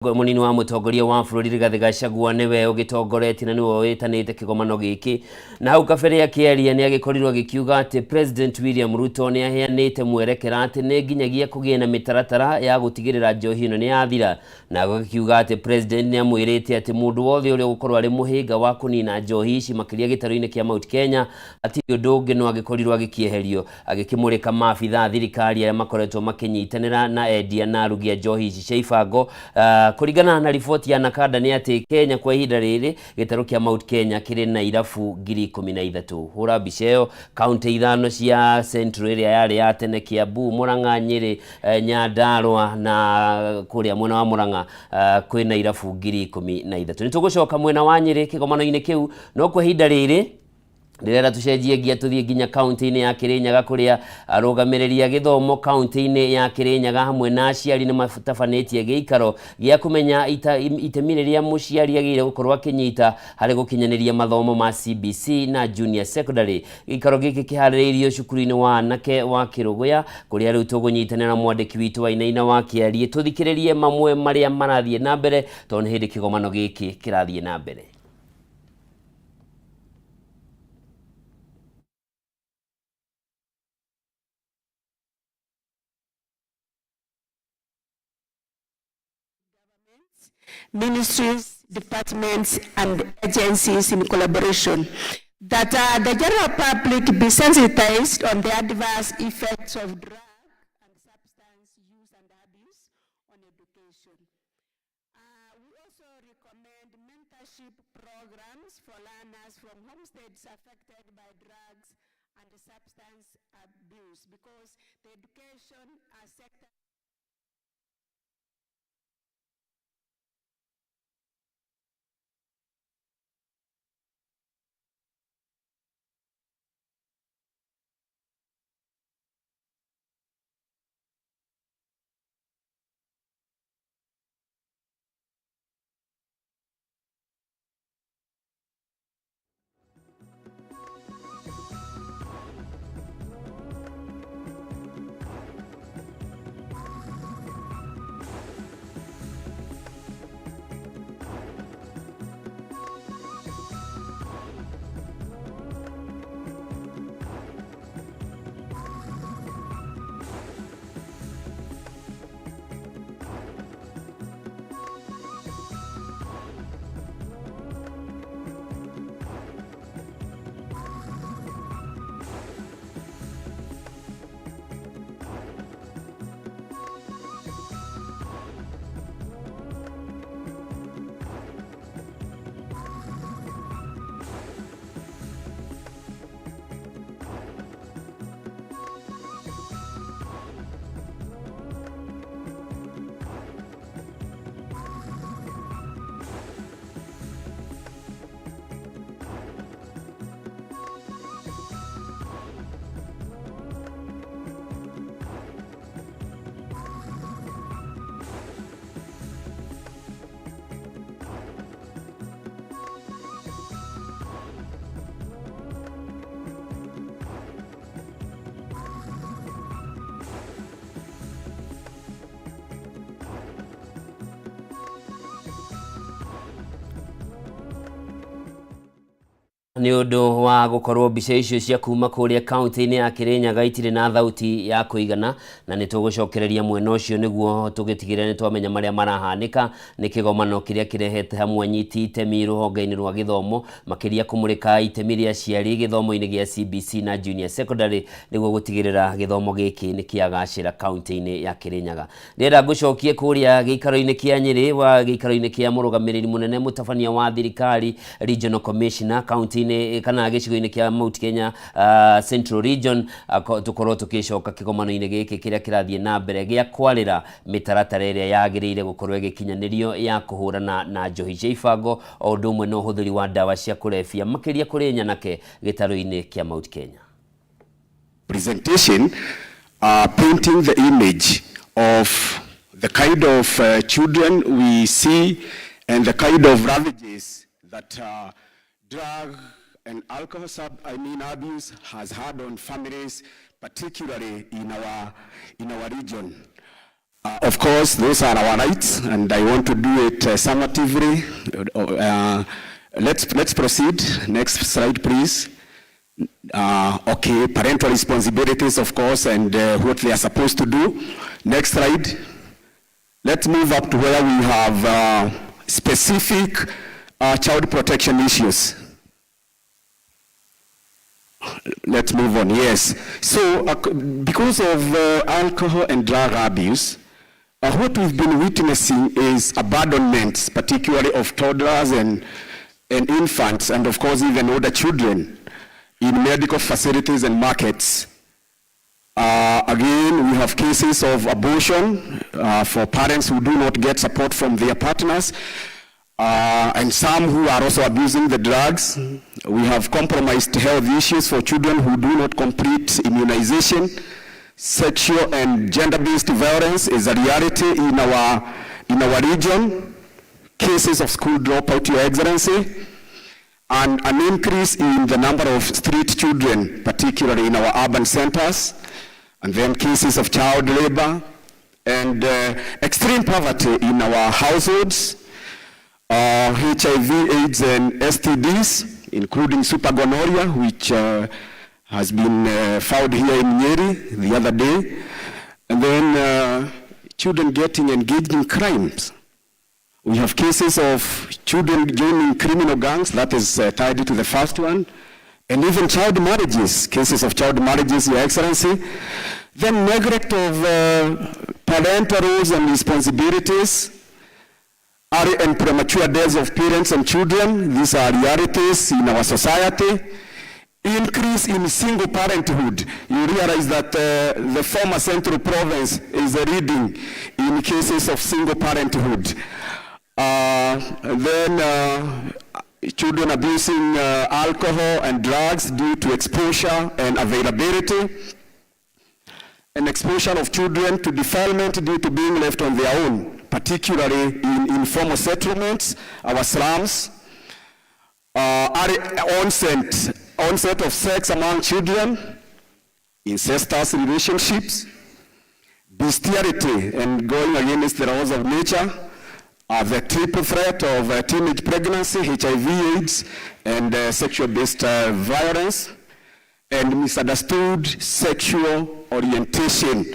Munini wa mutongoria wa bururi Rigathi Gachagua niwe ugitongoretie na niwe witanite kigomano giki na hau kabere akiaria ni agikorirwo gikiuga ati President William Ruto ni aheanite mwerekera ati ni nginyagia kugie na mitaratara ya gutigirira njohi ino ni yathira na agikiuga ati President ni amwirite ati mundu wothe uri gukorwo ari muhinga wa kunina njohi ici makiria gitaro-ini kia Mount Kenya ati undu ungi no agikorirwo agikieherio agikimurika maabitha thirikari ya makoretwo makinyitanira na endia na arugia njohi ici cia ibango kurigana na ripoti ya Nakada ni ati Kenya kwa ihinda riri gitaro kia Mount Kenya kiri na irabu 13,000 hura biceo county ithano cia Central area yari ya tene Kiambu Murang'a Nyeri Nyandarua na kuria mwena wa Murang'a kwina irabu 13,000 nitugucoka mwena wa Nyeri kigomano-ini kiu no kwa ihinda riri ndirera tucenjie gia tuthie nginya county-ini ya Kirinyaga kuria arugamirĩria githomo county-ini ya Kirinyaga hamwe na aciari ni matabanĩtie giikaro gia kumenya itemi rĩrĩa mũciari agĩrĩire gũkorwo akinyita harĩ gũkinyanĩria mathomo ma CBC na junior secondary. Giikaro gĩkĩ kĩharĩrĩirio cukuru-inĩ wa anake wa Kĩrũgũya kuria rĩu tũgũnyitanĩra na mwandĩki witũ wa Inaina wa Kĩarie tuthikĩrĩrie mamwe marĩa marathiĩ na mbere tondũ nĩ hĩndĩ kĩgomano gĩkĩ kĩrathiĩ na mbere. Ministries, departments, and agencies in collaboration, that the general public be sensitized on the adverse effects of drug and substance use and abuse on education. We also recommend mentorship programs for learners from homesteads affected by drugs and substance abuse, because the education sector ni undu wa gukorwo mbica icio cia kuma kuria county-ini ya Kirinyaga itire na thauti ya kuigana na ni tugucokereria mwena ucio niguo tugitigire ni twamenya maria marahanika ni kigomano kiria kirehete hamwe nyiti itemi ruhonge-ini rwa githomo makiria kumurika itemi ria ciari githomo-ini gia CBC na junior secondary niguo gutigirira githomo giki ni kiagacira county-ini ya Kirinyaga. Ndĩrenda ngucokie kuria giikaro-ini kia Nyeri wa giikaro-ini kia murugamiriri munene mutabania wa thirikari regional commissioner county kana gicigo-ini kia Mount Kenya Central Region tukorwo tukicoka kigomano-ini giki kiria kirathie na mbere gia kwarira mitaratara iria yagiriire gukorwo igikinyanirio ya kuhurana na njohi cia ibango o undu umwe no huthiri wa dawa cia kurebia makiria kuri nyanake gitaro-ini kia Mount Kenya. Presentation painting the image of the kind of children we see and the kind of ravages that drug and alcohol abuse has had on families, particularly in our region. Of course, those are our rights, and I want to do it summatively. Let's proceed. Next slide, please. Okay, parental responsibilities, of course, and what they are supposed to do. Next slide. Let's move up to where we have specific child protection issues. Let's move on, yes. So, because of alcohol and drug abuse, what we've been witnessing is abandonment, particularly of toddlers and infants, and of course even older children in medical facilities and markets. Again, we have cases of abortion for parents who do not get support from their partners, and some who are also abusing the drugs. We have compromised health issues for children who do not complete immunization. Sexual and gender-based violence is a reality in our region. Cases of school dropout, Your Excellency, and an increase in the number of street children, particularly in our urban centers, and then cases of child labor, and extreme poverty in our households, HIV, AIDS, and STDs, including supergonorrhea, which has been found here in Nyeri the other day, and then children getting engaged in crimes. We have cases of children joining criminal gangs, that is tied to the first one, and even child marriages, cases of child marriages, Your Excellency. Then neglect of parental roles and responsibilities, early and premature deaths of parents and children. These are realities in our society. Increase in single parenthood. You realize that the former Central Province is leading in cases of single parenthood. Then children abusing alcohol and drugs due to exposure and availability. And exposure of children to defilement due to being left on their own, particularly in informal settlements, our slums. Onset of sex among children, incestuous relationships, bestiality and going against the laws of nature, the triple threat of teenage pregnancy, HIV, AIDS, and sexual-based violence, and misunderstood sexual orientation,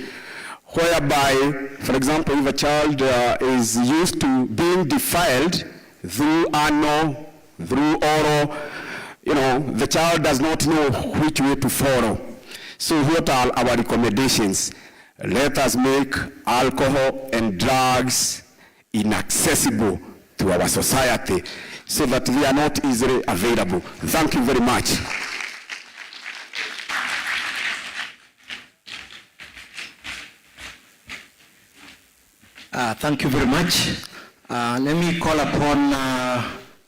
whereby, for example, if a child is used to being defiled through anal, through oral, the child does not know which way to follow. So what are our recommendations? Let us make alcohol and drugs inaccessible to our society so that they are not easily available. Thank you very much. Thank you very much. Let me call upon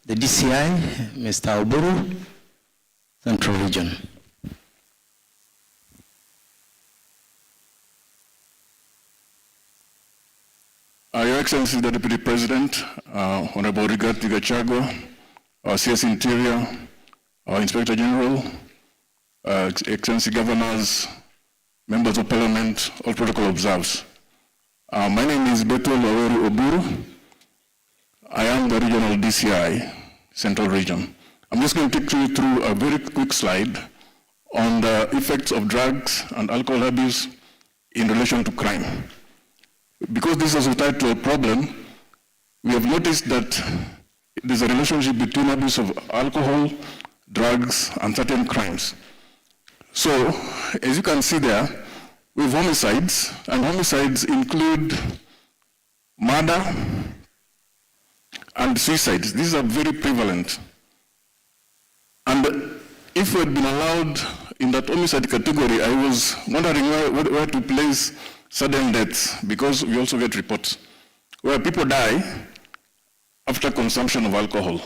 the DCI, Mr. Oburu, Central Region. Your Excellency, the Deputy President, Honorable Rigathi Gachagua, our CS Interior, our Inspector General, Excellency Governors, Members of Parliament, all protocol observes. My name is Beto Laweru Oburu. I am the Regional DCI, Central Region. I'm just going to take you through a very quick slide on the effects of drugs and alcohol abuse in relation to crime. Because this is tied to a problem, we have noticed that there's a relationship between abuse of alcohol, drugs, and certain crimes. So, as you can see there, we have homicides, and homicides include murder and suicides. These are very prevalent. And if we had been allowed in that homicide category, I was wondering where to place sudden deaths, because we also get reports where people die after consumption of alcohol.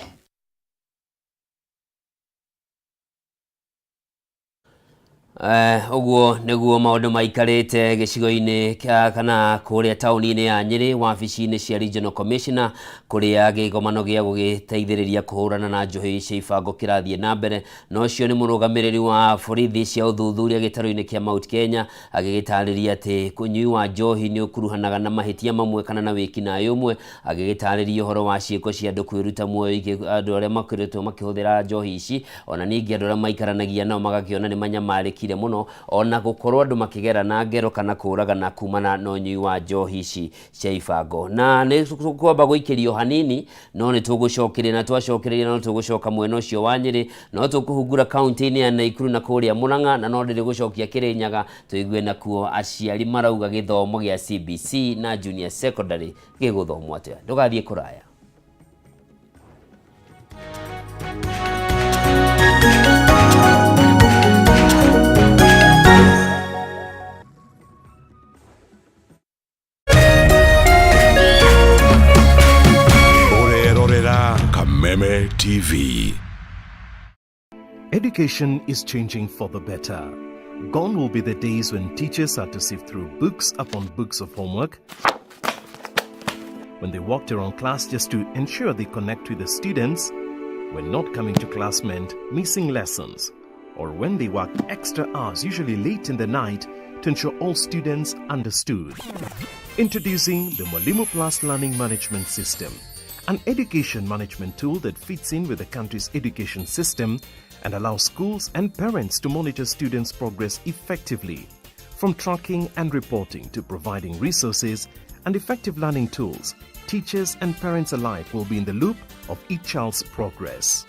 Uguo niguo maundu maikarite gicigo-ini kana kuria tauni-ini ya Nyeri wabici-ini cia Regional Commissioner kuria gigomano gia gugiteithiriria kuhurana na njohi cia ibango kirathie na mbere. No cio ni murugamiriri wa borithi cia uthuthuria gitaro-ini kia Mount Kenya agigitariria ati kunyui wa njohi ni ukuruhanaga na mahitia mamwe kana na wiki na yumwe, agigitariria uhoro wa ciiko cia andu kwiruta muoyo andu aria makiritwo makihuthira njohi ici, ona ningi andu aria maikaranagia nao magakiona ni manyamariki muno ona gukorwo andu makigera na ngero kana kuraga na kumana na unyui wa njohi ici cia ibango. Na ni kwamba guikirio hanini no ni tugucokeria na twacokeria no tugucoka mwena ucio wa Nyeri no tukuhungura county-ini ya Naikuru na kuria Murang'a na no ndiri gucokia Kirinyaga tuigue na kuo aciari marauga githomo gia CBC na junior secondary giguthomwo atia. Ndugathie kuraya. Kameme TV. Education is changing for the better. Gone will be the days when teachers had to sift through books upon books of homework, when they walked around class just to ensure they connect with the students, when not coming to class meant missing lessons, or when they worked extra hours, usually late in the night, to ensure all students understood. Introducing the Mwalimu Plus Learning Management System, an education management tool that fits in with the country's education system and allows schools and parents to monitor students' progress effectively. From tracking and reporting to providing resources and effective learning tools, teachers and parents alike will be in the loop of each child's progress.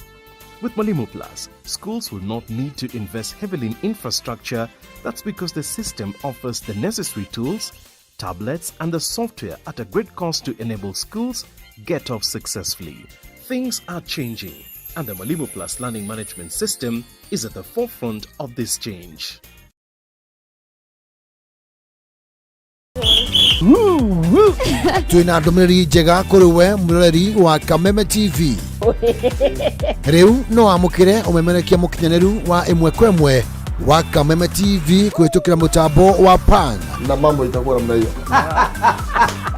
With Mwalimu Plus, schools will not need to invest heavily in infrastructure. That's because the system offers the necessary tools, tablets and the software at a great cost to enable schools get off successfully. Things are changing, and the Mwalimu Plus Learning Management System is at the forefront of this change. Twina ndumiriri njega kuri we murori wa Kameme TV. Riu no amukire umemerekia mukinyaneru wa imwe kwa imwe wa Kameme TV kuhitukira mutambo wa pan na mambo itakuwa namna hiyo.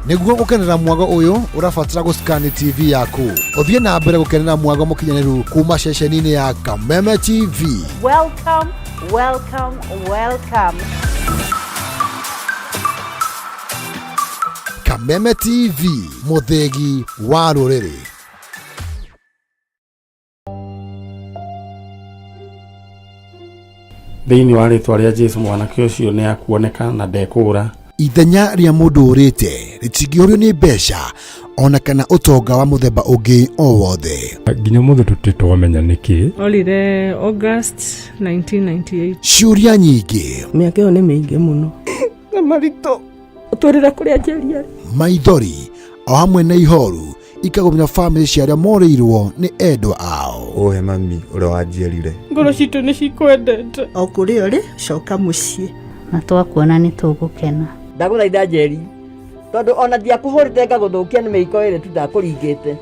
Niguo gukenera mwago uyu urafatira guscan TV yaku. Uthie na mbere gukenera mwago mukinyaneru kuma ceceni-ini ya Kameme TV. Welcome, welcome, welcome. Kameme TV, muthegi wa ruriri. Thiini wa ritwa ria Jesu mwanake ucio ni akuoneka na ndekura. Ithenya ria mundu urite ritingiorio ni mbeca ona kana utonga wa muthemba ungi o wothe. Nginya muthe tutitwamenya niki. Olire August 1998. Ciuria nyingi. Miaka yo ni mingi muno. Na marito uturira kuria njeri. Maithori o hamwe na ihoru ikagomya family cia aria moreirwo ni endwa ao. Ohe mami uri wanjierire. Ngoro citu ni cikwendete. O kuri uri coka mucii. Na twakuona ni tugukena. Ndaguthaitha njeri. Tondu ona dia kuhurite ngaguthukia ni meiko ire tu ndakuringite.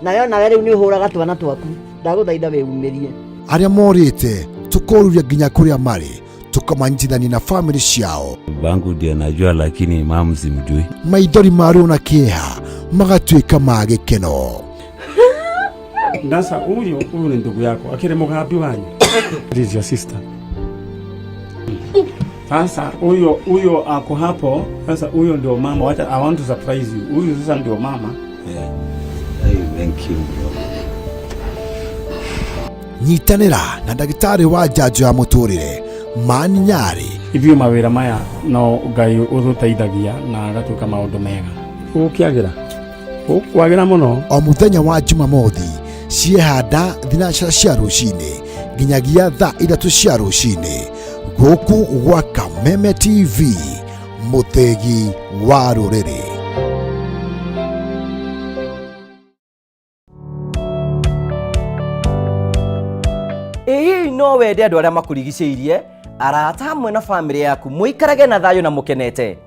Nayo nawe riu ni uhuraga twana twaku. Ndaguthaitha weumirie. Aria morite tukoruria nginya kuria mari tukamanyithania na family ciao. Bangu ndio najua lakini mamu simjui. Maithori maru na kieha magatuika magikeno. Ndasa huyu ni ndugu yako akire mugambi wanyu. This is your sister. Sasa huyo ako hapo. Sasa huyo ndio mama. Wacha I want to surprise you. Huyo sasa ndio mama. Yeah. Hey, thank you. Nyitanira na ndagitari wa njanjo ya muturire Mani Nyari. Ivyo mawira maya no Ngai uthuteithagia na agatuika maundu mega. Ukiagira muno. O muthenya wa Jumamothi ciehanda thinacara cia rucini nginyagia thaa 3 cia rucini guku gwa Kameme TV, muthegi wa ruriri. Ii no wende andu aria makurigiceirie arata hamwe na family yaku muikarage na thayo na mukenete.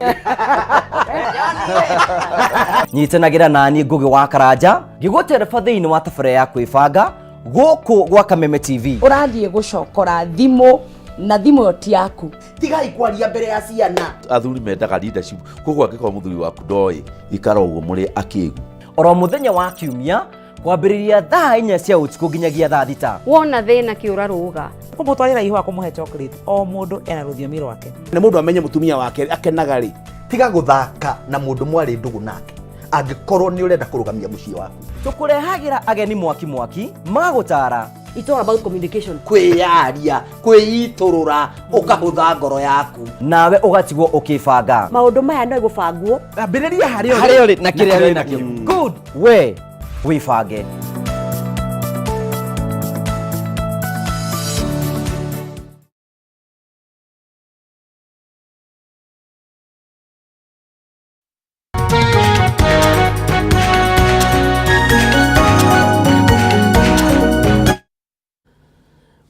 Nyitanagira nani Ngugi wa Karanja ngigutereba thiini wa tabara yaku ibanga guku gwa Kameme TV. Urathie gucokora thimu na thimo ti yaku. Tigai kwaria mbere ya ciana. Athuri mendaga leadership. Koguo angĩkorwo mũthuri waku ndoĩ ikara ũguo mũrĩ akĩgu. Oro muthenya wa kiumia kwambĩrĩria thaa 4 cia ũtukũ nginyagia thaa 6. Wona thĩna kĩũra rũga. Kũmũtwarĩra ihũa kũmũhe chocolate o mũndũ ena rũthiomi rwake. Nĩ mũndũ amenye mũtumia wake akenaga rĩ. Tiga gũthaka na mũndũ mwarĩ ndũgũ nake. Angĩkorwo nĩ ũrenda kũrũgamia mũciĩ waku. Tũkũrehagĩra ageni mwaki magũtara. It's all about communication. Kwĩyaria, kwĩitũrũra, ũkahũtha ngoro yaku. Nawe ũgatigwo ũkĩbanga. Maũndũ maya no gũbangwo. Ambĩrĩria harĩa ũrĩ na kĩrĩa wĩ nakĩo. Good. We wĩbange.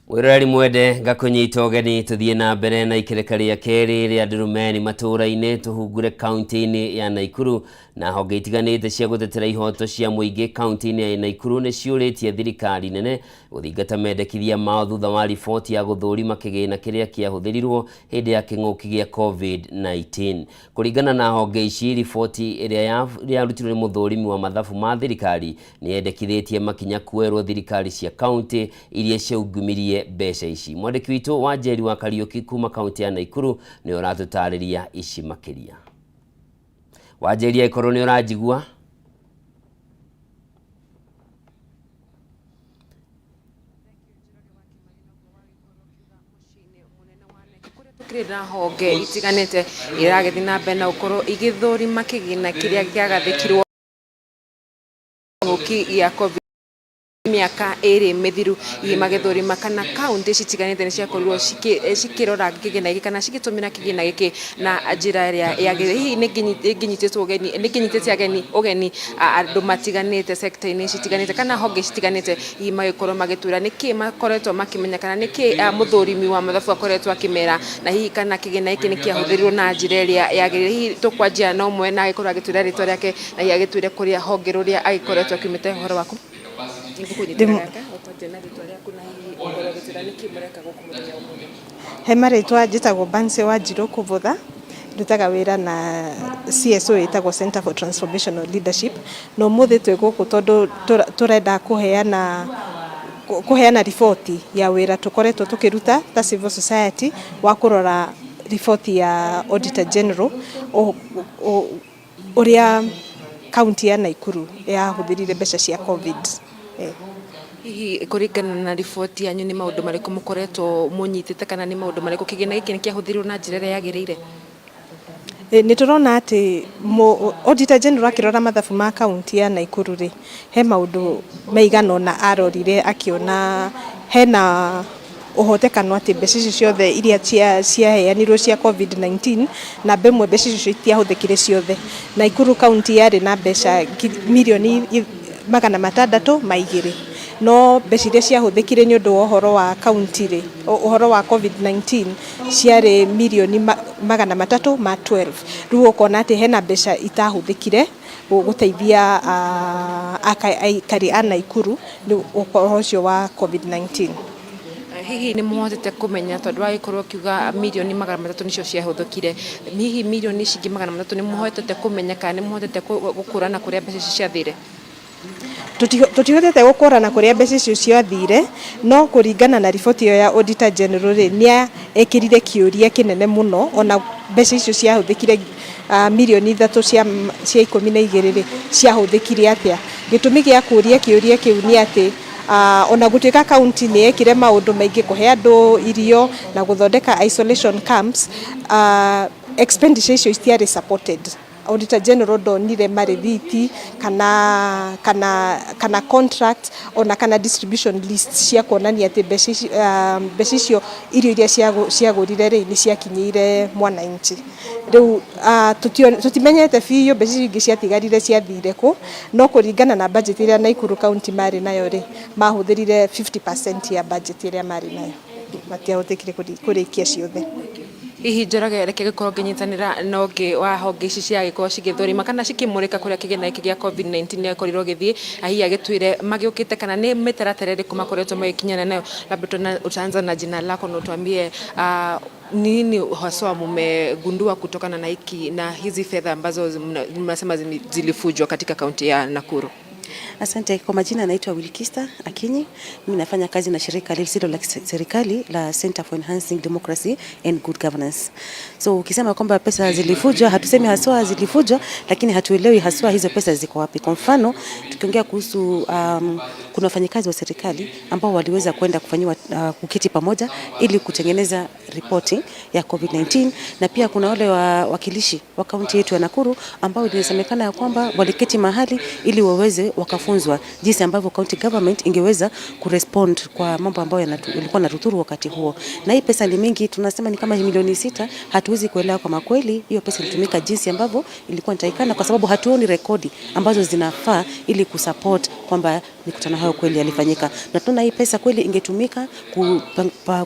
Wirari mwende ngakunyita ũgeni tuthie na mbere na ikereka rĩa kerĩ rĩa Ndurumeni Matuuraini tuhungure kaunti-inĩ ya Naikuru na honge itiganĩte cia gũtetera ihoto cia mũingĩ kaunti-inĩ ya Naikuru nĩ ciũrĩtie thirikari nene gũthingata mendekithia mao thutha wa riboti ya gũthũrima kĩgĩna kĩrĩa kĩahũthĩrirwo hĩndĩ ya kĩng'ũki gĩa COVID-19. Kũringana na honge ici, riboti ĩrĩa yarutirwo nĩ mũthũrimi wa mathabu ma thirikari nĩ yendekithĩtie makinya kuerwo thirikari cia kaunti iria ciaungumirie mbeca ici. Mwandĩki witũ wa Njeri wa Kariuki kuma kaunti ya Naikuru nĩ ũratũtarĩria ici makĩria. Wanjeri ikorwo nĩ ũranjigua? Tukirĩ na honge itiganĩte iragĩthiĩ na mbere na gũkorwo igĩthũrima kĩgĩna kĩrĩa gĩagathĩkirwo kĩng'ũki gĩa COVID miaka ere mithiru magĩthũrima kana kaunti citiganĩte nĩ ciakorirwo cikĩrora kĩgĩna gĩkĩ kana cigĩtũmĩra kĩgĩna gĩkĩ na njĩra ĩrĩa yagĩrĩire. Hihi nĩngĩnyitĩte ageni andũ matiganĩte sector-inĩ citiganĩte kana honge citiganĩte hihi magĩkorwo magĩtura nĩkĩ makoretwo makĩmenya kana nĩkĩ mũthũrimi wa mathabu akoretwo akĩmera na hihi kana kĩgĩna gĩkĩ nĩkĩahũthĩrirwo na njĩra ĩrĩa yagĩrĩire. Hihi tũkwanjia na ũmwe na agĩkorwo agĩtwĩra rĩtwa rĩake na hihi agĩtwĩre kũrĩa honge rũrĩa agĩkoretwo akiumĩte. Ũhoro waku? He marĩtwa njĩtagwo Banse wa Njirũ Kũbũtha, ndutaga wĩra na CSO ĩtagwo Center for Transformational Leadership, na ũmũthĩ twĩ gũkũ tondũ tũrenda kũheana riboti ya wĩra tũkoretwo tũkĩruta ta civil society wa kũrora riboti ya Auditor General ũrĩa kaunti ya Naikuru yahũthĩrire mbeca cia COVID. Hihi kũringana na riboti yanyu nĩ maũndũ marĩkũ mũkoretwo mũnyitĩte kana nĩ maũndũ marĩkũ kĩgĩna gĩkĩ nĩkĩahũthĩrirwo na njĩra ĩrĩa yagĩrĩire? Nĩ tũrona atĩ Auditor General akĩrora mathabu ma kaunti ya Naikuru rĩ, he maũndũ maigana ũna arorire akĩona hena ũhotekano atĩ mbeca icio ciothe iria ciaheanirwo cia COVID-19 na mbemwe mbeca icio itiahũthĩkire ciothe. Naikuru kaunti yarĩ na mbeca mirioni 602, no mbeca iria ciahũthĩkire nĩ ũndũ wa ũhoro wa kaunti rĩ, ũhoro wa COVID-19 ciarĩ mirioni 312. Rĩu ũkona atĩ hena mbeca itahũthĩkire gũteithia aikari a Naikuru ũhoro ũcio wa COVID-19. Hihi nĩ mũhotete kũmenya tondũ agĩkorwo kiuga mirioni 300 nicio ciahũthĩkire, hihi mirioni cingĩ 300 nĩ mũhotete kũmenya kana nĩ mũhotete gũkũrana kũrĩa mbeca icio ciathire? Tutihotete gũkũrana kũrĩa mbeca icio ciathire, no kũringana na riboti ĩyo ya Auditor General nĩ ekĩrire kĩũria kĩnene mũno ona mbeca icio ciahũthĩkire mirioni 3 cia 12 ciahũthĩkire atĩa. Gĩtũmi gĩa kũria kĩũria kĩu nĩ atĩ ona gũtuĩka kaunti nĩ yekire maũndũ maingĩ kũhe andũ irio na gũthondeka isolation camps, expenditure icio itiarĩ supported. Auditor General ndonire marĩthiti kana contract ona kana distribution list cia kuonania atĩ mbeca icio irio iria ciagũrire rĩ nĩ ciakinyĩire mwananchi. Rĩu tutimenyete biũ mbeca icio ingĩ ciatigarire ciathire kũ, no kũringana na budget ĩrĩa Naikuru kaunti marĩ nayo rĩ mahũthĩrire 50% ya budget ĩrĩa marĩ nayo, matiahũthĩkire kũrĩkia ciothe. hihi Njoroge reke gikorwo nginyitanira na ungi wa honge ici cia gikorwo cigithurima kana cikimurika kuria kigena iki gia COVID-19 yakorirwo githii hihi agitwire magiukite kana ni mitaratara iriku makoretwo magikinyana nayo. Labda utaanza na jina lako na utuambie nini haswa mmegundua kutokana na hiki na hizi fedha ambazo mnasema zilifujwa katika kaunti ya Nakuru? Asante. Kwa majina naitwa Wilkista Akinyi. Mimi nafanya kazi na shirika lisilo la serikali la Center for Enhancing Democracy and Good Governance. So ukisema kwamba pesa zilifujwa, hatusemi haswa zilifujwa, lakini hatuelewi haswa hizo pesa ziko wapi. Kwa mfano, tukiongea kuhusu kuna wafanyikazi wa serikali ambao waliweza kwenda kufanywa kuketi pamoja ili kutengeneza ripoti ya COVID-19, na pia kuna wale wakilishi wa kaunti yetu ya Nakuru ambao inasemekana ya kwamba waliketi mahali ili waweze wakafunzwa jinsi ambavyo county government ingeweza kurespond kwa mambo ambayo yalikuwa yanatudhuru wakati huo. Na hii pesa ni mingi, tunasema ni kama milioni 6. Hatuwezi kuelewa kama kweli hiyo pesa ilitumika jinsi ambavyo ilikuwa inatakikana, kwa sababu hatuoni rekodi ambazo zinafaa ili kusupport kwamba mikutano hayo kweli yalifanyika. Na tuna hii pesa kweli ingetumika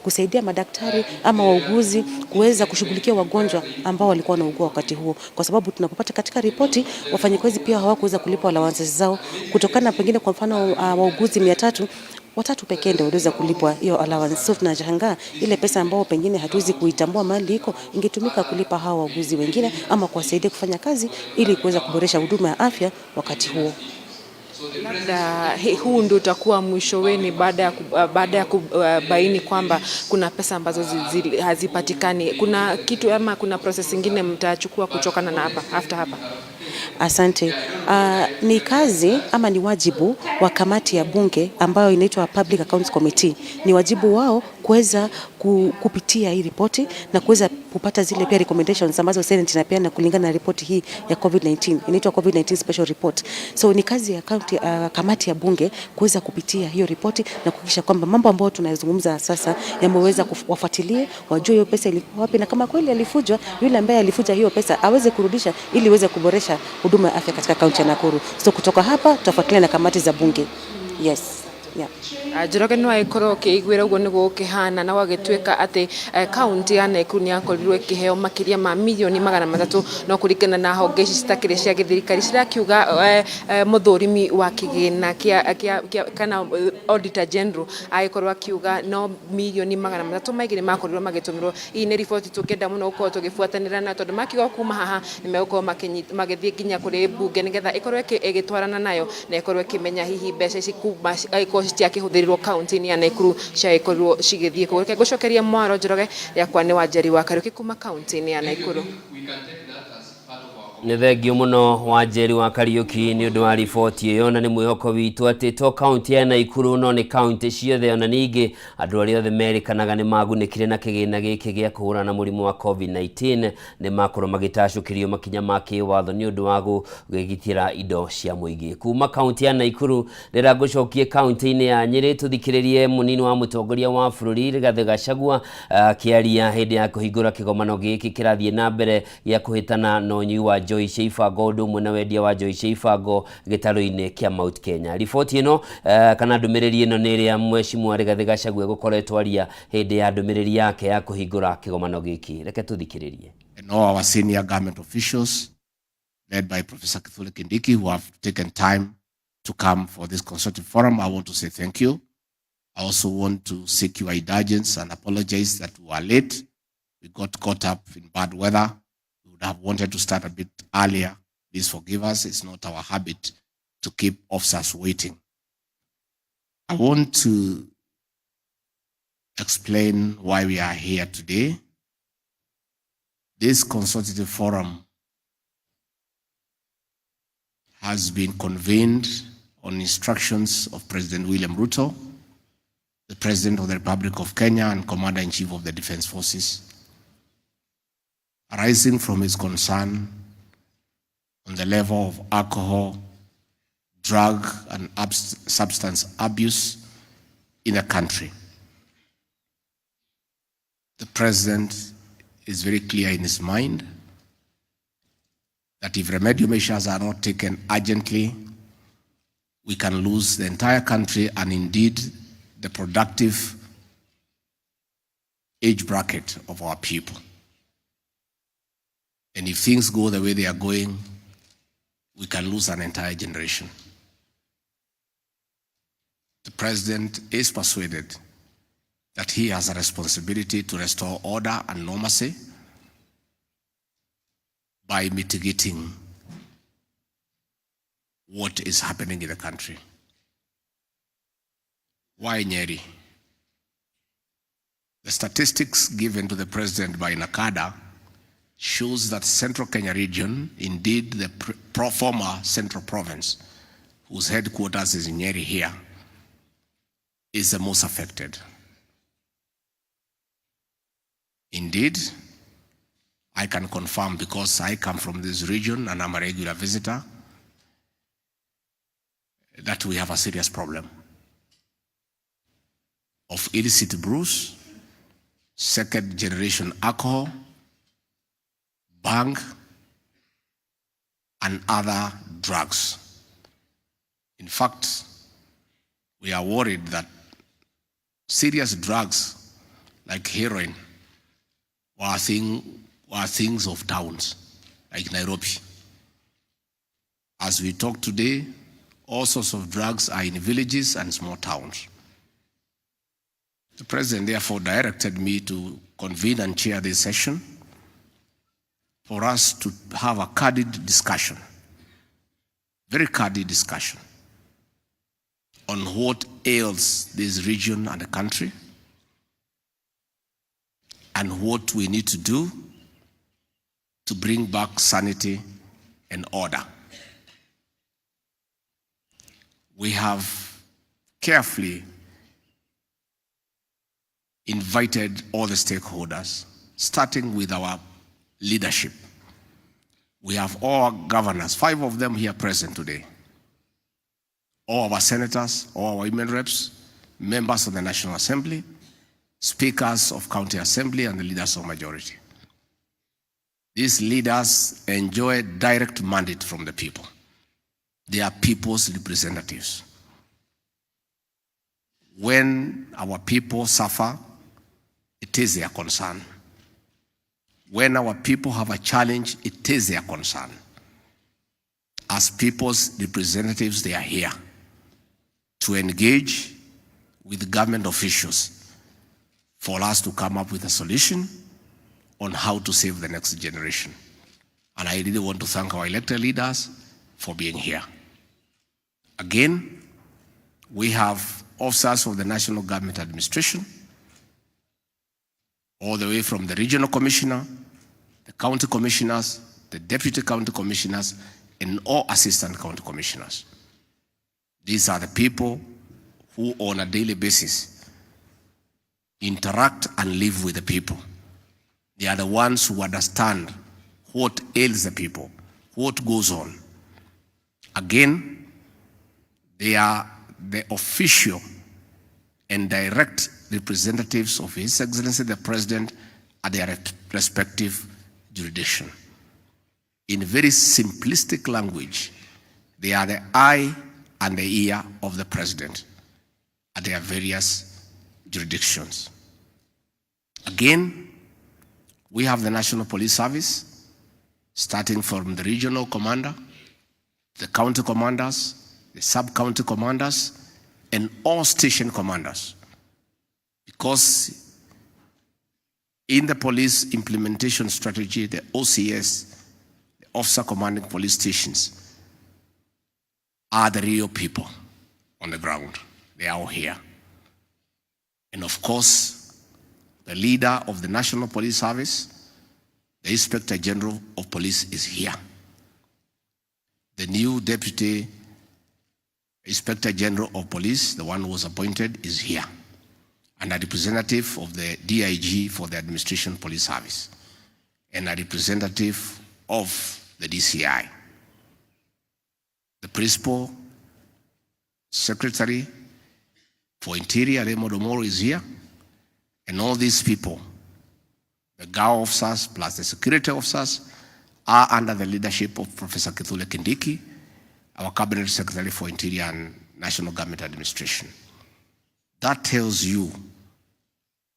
kusaidia madaktari ama wauguzi kuweza kushughulikia wagonjwa ambao walikuwa wanaugua wakati huo, kwa sababu tunapopata katika ripoti wafanyikazi pia hawakuweza kulipa allowances zao kutokana pengine kwa mfano wauguzi 300 watatu pekee ndio waliweza kulipwa hiyo allowance. So tunashangaa ile pesa ambayo pengine hatuwezi kuitambua mahali iko ingetumika kulipa hawa wauguzi wengine ama kuwasaidia kufanya kazi ili kuweza kuboresha huduma ya afya wakati huo. Labda huu ndio utakuwa mwisho wenu baada ya kubaini kwamba kuna pesa ambazo hazipatikani. Kuna kitu ama kuna process nyingine mtachukua kutokana na after hapa? Asante. Ni kazi ama ni wajibu wa kamati ya bunge ambayo inaitwa Public Accounts Committee. Ni wajibu wao kuweza kupitia hii ripoti na kuweza kupata zile pia recommendations ambazo Senate inapeana kulingana na ripoti hii ya COVID-19. Inaitwa COVID-19 Special Report. So ni kazi ya kamati ya bunge kuweza kupitia hiyo ripoti na kuhakikisha kwamba mambo ambayo tunayozungumza sasa yameweza kuwafuatilia, wajue hiyo pesa ilikuwa wapi, na kama kweli alifujwa, yule ambaye alifuja hiyo pesa aweze kurudisha ili iweze kuboresha huduma ya afya katika kaunti ya Nakuru. So kutoka hapa tutafuatilia na kamati za bunge. Yes. Yeah. Njoroge no aikoro kiigwira ugo nigo ukihana na wagitweka ati kaunti ya Nakuru ni yakorirwe kiheo makiria ma milioni 300 no kurikana na honge ici citakire cia githirikari cirakiuga muthurimi wa kigina kana auditor general aikorwo akiuga no milioni 300 maigire makorirwo magitumirwo. Iyi ni riboti tukenda muno uko tugifuatanira na tondu makiuga kuma haha ni megũkorwo magithie nginya kuri bunge nigetha ikorwo igitwarana nayo na ikorwo ikimenya hihi mbeca ici kuma ciakihuthirirwo kaunti ya Nakuru ciakorwo cigithie kugurike. Gucokeria mwaro Njoroge yakwa ni Wanjeri wa Kariuki kuma kaunti ya Nakuru. Nĩ thengio mũno Wanjeri wa Kariuki nĩ ũndũ wa riboti ĩyo, na nĩ mwĩhoko witũ atĩ to kaunti ya Nakuru no nĩ kaunti ciothe ona ningĩ andũ arĩa othe merĩkanaga nĩ magunĩkire na kĩgĩna gĩkĩ gĩa kũhũrana na mũrimũ wa COVID-19 nĩ makorwo magĩtacũkĩrio makinya ma kĩwatho nĩ ũndũ wa gũgitĩra indo cia mũingĩ. Kuma kaunti ya Nakuru rĩrĩa ngũcokie kaunti-inĩ ya Nyĩrĩ tũthikĩrĩrie mũnini wa mũtongoria wa bũrũri Rigathĩ Gachagua akĩaria hĩndĩ ya kũhingũra kĩgomano gĩkĩ kĩrathiĩ na mbere gĩa kũhĩtana na ũnyui wa Joy Sheifango ũndũ ũmwe na wendia wa Joy Sheifango gĩtarũ-inĩ kĩa Mount Kenya. Riboti ĩno kana ndũmĩrĩri ĩno nĩ ĩrĩa Mheshimiwa Rigathĩ Gachagua gũkoretwo aria hĩndĩ ya ndũmĩrĩri yake ya kũhingũra kĩgomano gĩkĩ. Reke tũthikĩrĩrie. And all our senior government officials led by Professor Kithure Kindiki who have taken time to come for this consultative forum, I want to say thank you. I also want to seek your indulgence and apologize that we were late. We got caught up in bad weather. Have wanted to start a bit earlier. Please forgive us. It's not our habit to keep officers waiting. I want to explain why we are here today. This consultative forum has been convened on instructions of President William Ruto, the President of the Republic of Kenya and Commander-in-Chief of the Defense Forces, arising from his concern on the level of alcohol, drug, and substance abuse in the country. The President is very clear in his mind that if remedial measures are not taken urgently, we can lose the entire country and indeed the productive age bracket of our people. And if things go the way they are going, we can lose an entire generation. The president is persuaded that he has a responsibility to restore order and normalcy by mitigating what is happening in the country. Why Nyeri? The statistics given to the president by NACADA shows that Central Kenya region, indeed the former Central Province, whose headquarters is in Nyeri here, is the most affected. Indeed, I can confirm, because I come from this region and I'm a regular visitor, that we have a serious problem of illicit brews, second generation alcohol, bang, and other drugs. In fact, we are worried that serious drugs like heroin were things of towns like Nairobi. As we talk today, all sorts of drugs are in villages and small towns. The president therefore directed me to convene and chair this session for us to have a candid discussion, very candid discussion, on what ails this region and the country, and what we need to do to bring back sanity and order. We have carefully invited all the stakeholders, starting with our leadership. We have all our governors, 5 of them here present today, all our senators, all our women reps, members of the National Assembly, speakers of county assembly, and the leaders of majority. These leaders enjoy direct mandate from the people. They are people's representatives. When our people suffer, it is their concern. When our people have a challenge, it is their concern. As people's representatives, they are here to engage with government officials for us to come up with a solution on how to save the next generation. And I really want to thank our elected leaders for being here. Again, we have officers of the National Government Administration, all the way from the regional commissioner, the county commissioners, the deputy county commissioners, and all assistant county commissioners. These are the people who on a daily basis interact and live with the people. They are the ones who understand what ails the people, what goes on. Again, they are the official and direct representatives of His Excellency the President at their respective jurisdiction. In very simplistic language, they are the eye and the ear of the President at their various jurisdictions. Again, we have the National Police Service, starting from the regional commander, the county commanders, the sub-county commanders, and all station commanders. Because in the police implementation strategy, the OCS, the Officer Commanding Police Stations, are the real people on the ground. They are all here. And of course, the leader of the National Police Service, the Inspector General of Police, is here. The new Deputy Inspector General of Police, the one who was appointed, is here. And a representative of the DIG for the Administration Police Service, and a representative of the DCI. The Principal Secretary for Interior, Remo Domoro, is here. And all these people, the GAO officers plus the security officers, are under the leadership of Professor Kithure Kindiki, our Cabinet Secretary for Interior and National Government Administration. That tells you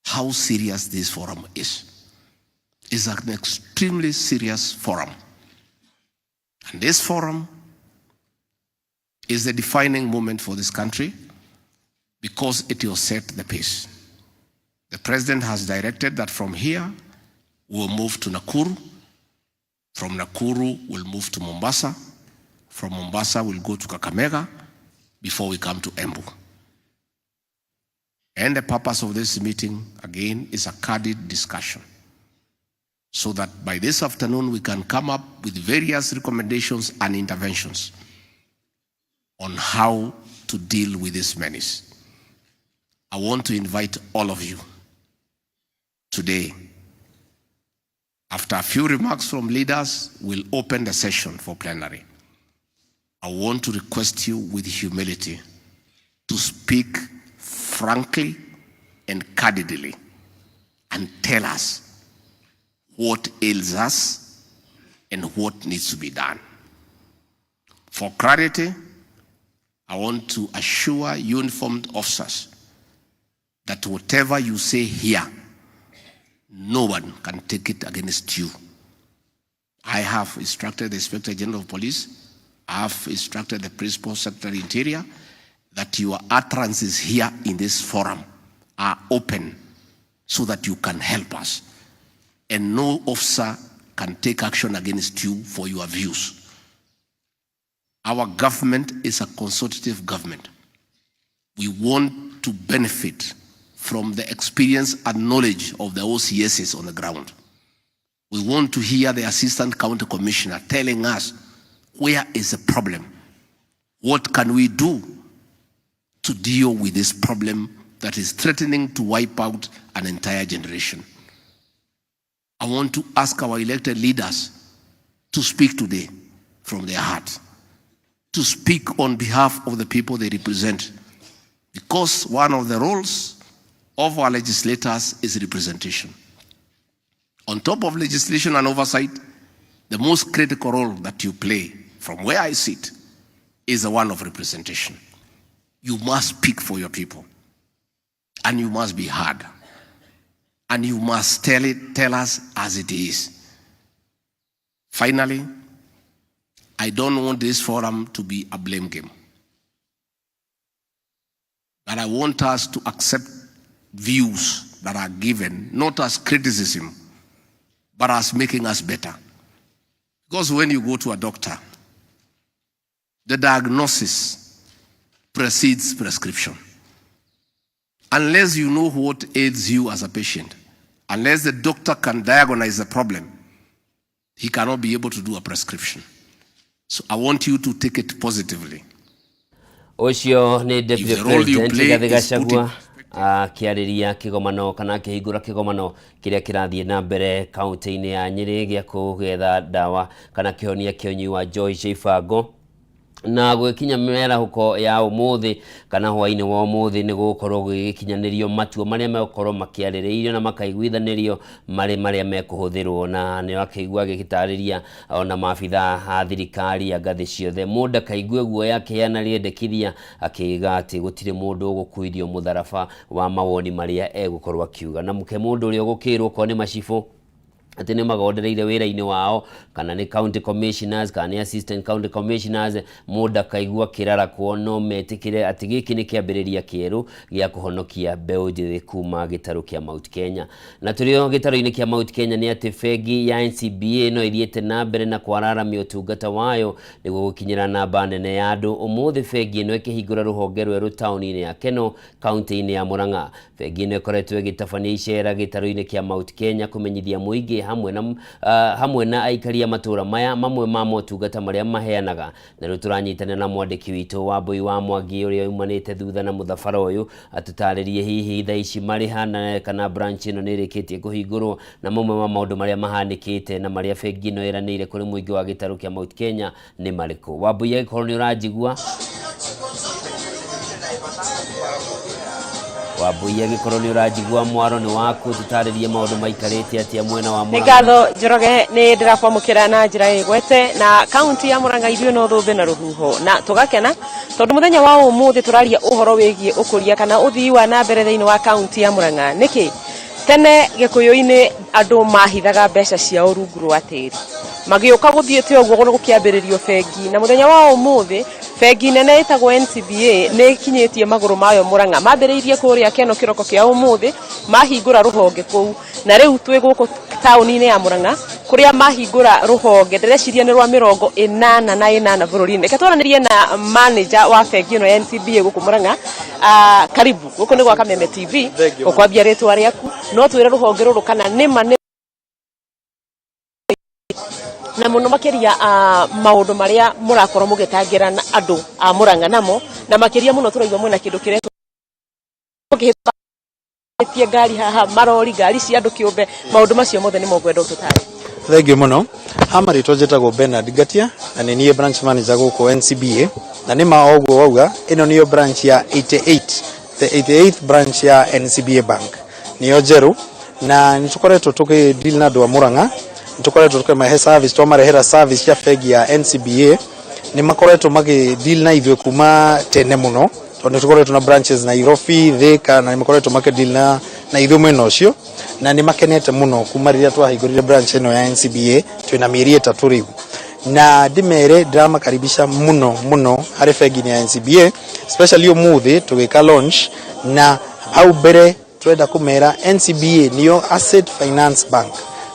how serious this forum is. is an extremely serious forum. And this forum is the defining moment for this country because it will set the pace. The president has directed that from here, we'll move to Nakuru. From Nakuru, we'll move to Mombasa. From Mombasa, we'll go to Kakamega before we come to Embu. And the purpose of this meeting, again, is a candid discussion, so that by this afternoon, we can come up with various recommendations and interventions on how to deal with this menace. I want to invite all of you today. After a few remarks from leaders, we'll open the session for plenary. I want to request you with humility to speak frankly and candidly and tell us what ails us and what needs to be done. For clarity, I want to assure uniformed officers that whatever you say here, no one can take it against you. I have instructed the Inspector General of Police, I have instructed the Principal Secretary Interior that your utterances here in this forum are open so that you can help us. And no officer can take action against you for your views. Our government is a consultative government. We want to benefit from the experience and knowledge of the OCSs on the ground. We want to hear the Assistant County Commissioner telling us where is the problem. What can we do to deal with this problem that is threatening to wipe out an entire generation? I want to ask our elected leaders to speak today from their heart, to speak on behalf of the people they represent, because one of the roles of our legislators is representation. On top of legislation and oversight, the most critical role that you play, from where I sit, is the one of representation. You must speak for your people, and you must be heard, and you must tell us as it is. Finally, I don't want this forum to be a blame game, but I want us to accept views that are given, not as criticism, but as making us better. Because when you go to a doctor, the diagnosis precedes prescription. Unless you know what aids you as a patient, unless the doctor can diagnose the problem, he cannot be able to do a prescription. So I want you to take it positively. Ocio ni Deputy President Rigathi Gachagua akiarĩria kĩgomano kana kĩhingũra kĩgomano kĩrĩa kĩrathiĩ na mbere kaunti-inĩ ya Nyĩrĩ gĩa kũgetha ndawa kana kĩhonia kĩa ũnyui wa njohi cia ibango na gwĩkinya mĩarahuko ya ũmũthĩ kana hwaĩ-inĩ wa ũmũthĩ nĩ gũkorwo gũgĩkinyanĩrio matua marĩa megũkorwo makĩarĩrĩirio na makaiguithanĩrio marĩa mekũhũthĩrwo, na nĩ wakĩigua agĩgĩtarĩria ona maabitha a thirikari ya ngathĩ ciothe. Mũndũ akaigue guoya akĩheana rĩendekithia akĩiga atĩ gũtirĩ mũndũ ũgũkuithio mũtharaba wa mawoni marĩa egũkorwo akiuga, na mũke mũndũ ũrĩa ũgũkĩrwo ko nĩ macibũ atĩ nĩ magondereire wĩra-inĩ wao kana nĩ county commissioners kana nĩ assistant county commissioners, mũndũ akaigua kĩrarakwo no metĩkĩre atĩ gĩkĩ nĩ kĩambĩrĩria kĩerũ gĩa kũhonokia mbeũ njĩthĩ kuma gĩtarũ kĩa Mount Kenya. Na tũrĩo gĩtarũ-inĩ kĩa Mount Kenya nĩ atĩ bengi ya NCBA no ĩthiĩte na mbere na kwararamia ũtungata wayo nĩguo gũkinyĩra namba nene ya andũ. Ũmũthĩ bengi ĩno ĩkĩhingũra rũhonge rwerũ taũni-inĩ ya Keno kaunti-inĩ ya Murang'a. Bengi ĩno ĩkoretwo ĩgĩtabania icera gĩtarũ-inĩ kĩa Mount Kenya kũmenyithia mũingĩ hamwe na aikaria matũra maya mamwe ma motungata marĩa maheanaga. Na rĩu tũranyitanĩra na mwandĩki witũ wa Mbui wa Mwangi ũrĩa umanĩte thutha na mũthabara ũyũ atũtarĩrie hihi thaa ici marĩ hana kana branch ĩno nĩ ĩrĩkĩtie kũhingũrwo na mamwe ma maũndũ marĩa mahanĩkĩte na marĩa bengi ĩno ĩranĩire kũrĩ mũingĩ wa gĩtarũ kĩa Mount Kenya nĩ marĩkũ. Wa Mbui agĩkorwo nĩ ũranjigua, wa Mbui agĩkorwo nĩ ũranjigua, mwaro nĩ waku tũtarĩrie maũndũ maikarĩte atĩa mwena wa Murang'a. Ngatho Njoroge nĩ ndĩrakwamũkĩra na njĩra ĩgwete na kaunti ya Murang'a ithuĩ no thũmbĩ na rũhuho na tũgakena tondũ mũthenya wa ũmũthĩ tũraria ũhoro wĩgiĩ ũkũria kana ũthii wa na mbere thĩinĩ wa kaunti ya Murang'a. Nĩkĩ tene gikuyu-ini andu mahithaga mbeca ciao rungu rwa tiri magioka guthiete oguo gukiambiririo bengi na muthenya wa umuthi bengi nene itagwo NCBA ne kinyetie maguru mayo Murang'a mambiriirie kuria keno kiroko kia umuthi mahingura ruhonge kou na riu twi guku tauni-ini ya Murang'a kuria mahingura ruhonge ndireciria ni rwa 88 bururi-ini ketwaranirie na manager wa bengi ino ya NCBA guku Murang'a. Karibu guku ni gwa Kameme TV ukwambia ritwa riaku no twire ruhonge ruru kana nima na muno makiria maundu maria murakorwo mugitangira na andu a Murang'a namo na makiria muno turaigwa mwena kindu kiretu tie ngari haha marori ngari cia andu kiumbe maundu macio mothe ni mogwenda ututari. Thank you muno. Hamari tojetago Bernard Gatia na niye branch manager guko NCBA na nima ogwo wauga ino niyo branch ya 88 the 88th branch ya NCBA bank niyo jeru na nitukoretwo tuki deal na andu a Murang'a nitukoretwo tukimahe service twamarehera service ya bengi ya NCBA ni makoretwo magi deal na ithwe kuma tene muno tondu tukoretwo na branches Nairobi Thika na makoretwo magi deal na ithwe mwena ucio na ni makenete muno kuma riria twahingurire branch ino ya NCBA twina mieri 3 riu na ndimere ndamakaribisha muno hari bengi ya NCBA especially umuthi tugika launch na au bere twenda kumera NCBA niyo asset finance bank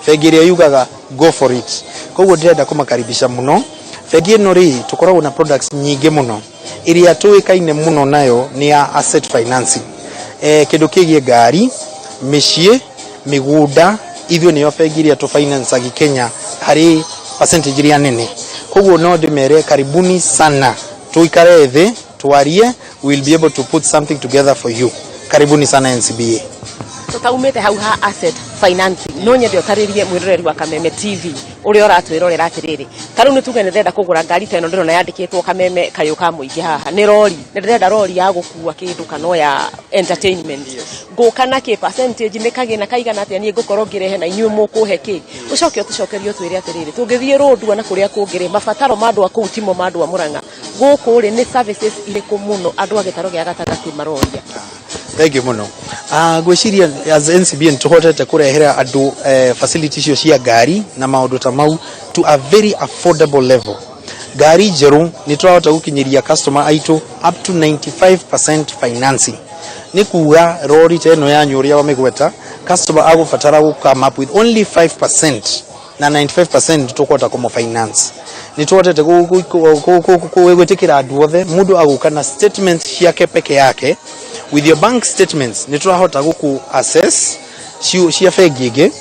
bengi iria yugaga go for it koguo ndenda kumakaribisha muno bengi ino ri tukoragwo na products nyingi muno iria tuikaine muno nayo ni ya asset financing kindu kigie ngari micii migunda ithwe niyo bengi iria tu finance agi Kenya hari percentage iria nene koguo no ndimere karibuni sana tuikare thi twarie we'll be able to put something together for you karibuni sana NCBA. Tutaumete hau ha asset financing no nyende utaririe mwiroreri wa Kameme TV uri oratwirorera atiriri taru ni tuge ndenda kugura ngari teno ndirona yandikitwo Kameme kayuka muingi haha ni rori ndenda rori ya gukua kindu kana ya entertainment ngukana ki percentage ni kagina kaigana atia ni ngukorwo ngirehe na inyuĩ mukuhe ki ucoke tucokerio twire atiriri tungithie road na kuria kungire mabataro mandu aku timo mandu a Murang'a guku ri ni services iriku muno andu agitaro gia gatagati maroria. Thank you muno. Gwiciria as NCBA tuhotete kurehera andu facilities cio cia ngari na maundu ta mau to a very affordable level. Ngari jeru ni twahota gukinyiria customer aitu up to 95% financing. Ni kuga rori teno yanyu uria wa migweta customer agufatara come up with only 5% na 95% tukwota kumo finance. Ni twahotete gwĩtĩkĩra andu othe mundu agukana statements ciake peke yake with your bank statements niturahota guku assess cia bengi ingi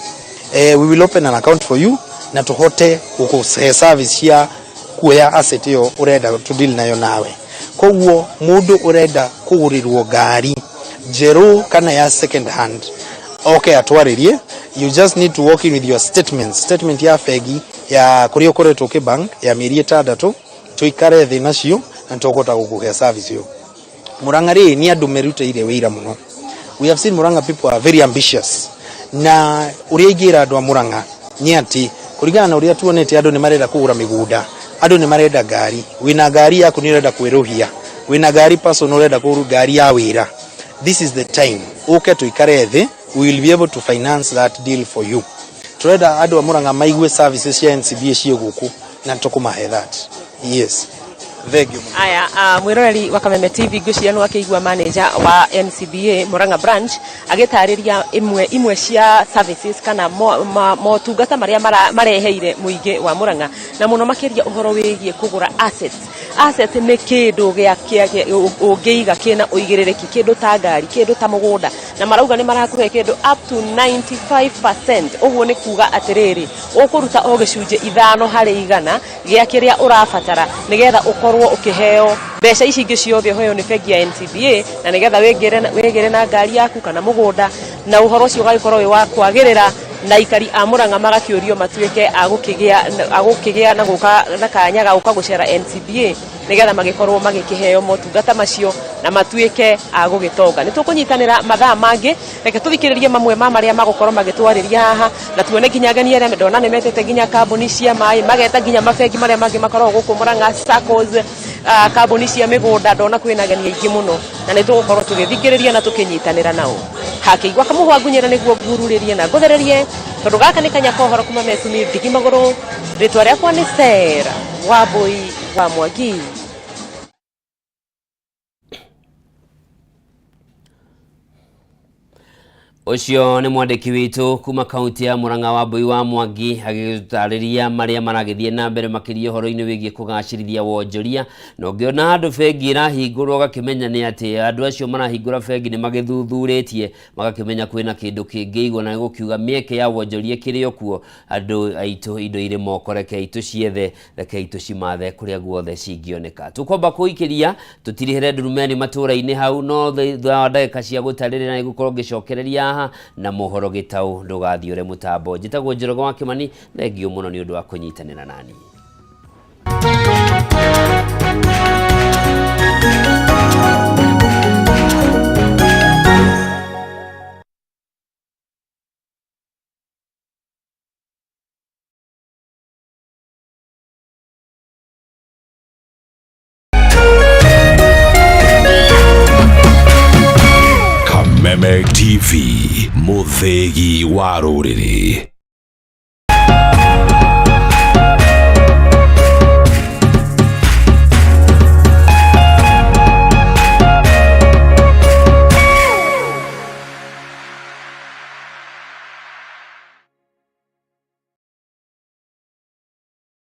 we will open an account for you na tuhote guku service cia kuoya asset yo urenda to deal nayo nawe koguo mundu urenda kugurirwo ngari jeru kana ya second hand okay atwaririe you just need to walk in with your statement ya bengi ya kurio koretwo ki bank ya mieri 6 tuikare thi nacio na tukota gukuhe service yo. Murang'a ri ni andu merutĩire wĩra muno. We have seen Murang'a people are very ambitious. Na uria ingira andu a Murang'a ni ati kuringana na uria tuonete andu ni marenda kugura migunda, andu ni marenda ngari. Wina ngari yaku ni urenda kwiruhia. Wina ngari personal urenda kugura ngari ya wira. This is the time. Uke tuikare thi, we will be able to finance that deal for you. Turenda andu a Murang'a maigue services ya NCBA cie guku na tukumahe that. Yes. Thank you. Aya mwiroreri wa Kameme TV ngwiciria no akigua manager wa NCBA Murang'a branch agitariria imwe cia services kana motungata maria mareheire muingi wa Murang'a na muno makiria uhoro wigie kugura assets ni kindu gia ungiiga kina uigirereki kindu ta ngari kindu ta mugunda na marauga ni marakuhe kindu up to 95%. Uguo ni kuga atiriri ukuruta o gicunje 5 hari 100 gia kiria urabatara nigetha ukorwo ukiheo mbeca ici ingi ciothe hoyo ni bengi ya NCBA na nigetha wegere na ngari yaku kana mugunda na uhoro ucio ugagikorwo wi wa kwagirira na ikari a Murang'a magakiurio matuike agukigia na guka na kanya ga guka gucera NCBA nigetha magikorwo magikiheo motungata macio na matuike agugitonga. Ni tukunyitanira mathaa mangi reke tuthikiririe mamwe ma maria magukorwo magitwariria haha na tuone nginya ngani aria ndona nimetete nginya kambuni cia mai mageta nginya mabengi maria mangi makorwo guku Murang'a SACCOs kambuni cia migunda ndona kwina ngani ingi muno na ni tugukorwo tugithikiriria na tukinyitanira nao. hakeigwa kamuhwangunyira niguo ngururirie na nguthererie tondu gaka ni kanya kohoro kuma mesumi ndigi maguru ritwa riakwa ni Sera Wambui wa Mwangi. Ucio ni mwandiki witu kuma kaunti ya Murang'a Wambui wa Mwangi agitariria maria maragithie na mbere makiria horo-ini wigie kugacirithia wonjoria no ngiona andu bengi irahingurwo gakimenya ni ati andu acio marahingura bengi ni magithuthuritie magakimenya kwina kindu kingiigwo na gukiuga mieke ya wonjoria kirio kuo andu aitu indo ire moko reke itu ciethe reke itu cimathe kuria guothe cingioneka tukomba kuikiria tutirihere Ndurumeni Matuuraini hau no thutha wa ndagika cia gutaririra na gukorwo ngicokereria na mohoro gitau ndugathiore mutambo njitagwo Njoroge wa Kimani thengio muno ni undu wa kunyitanira nani. Kameme TV, muthegi wa ruriri.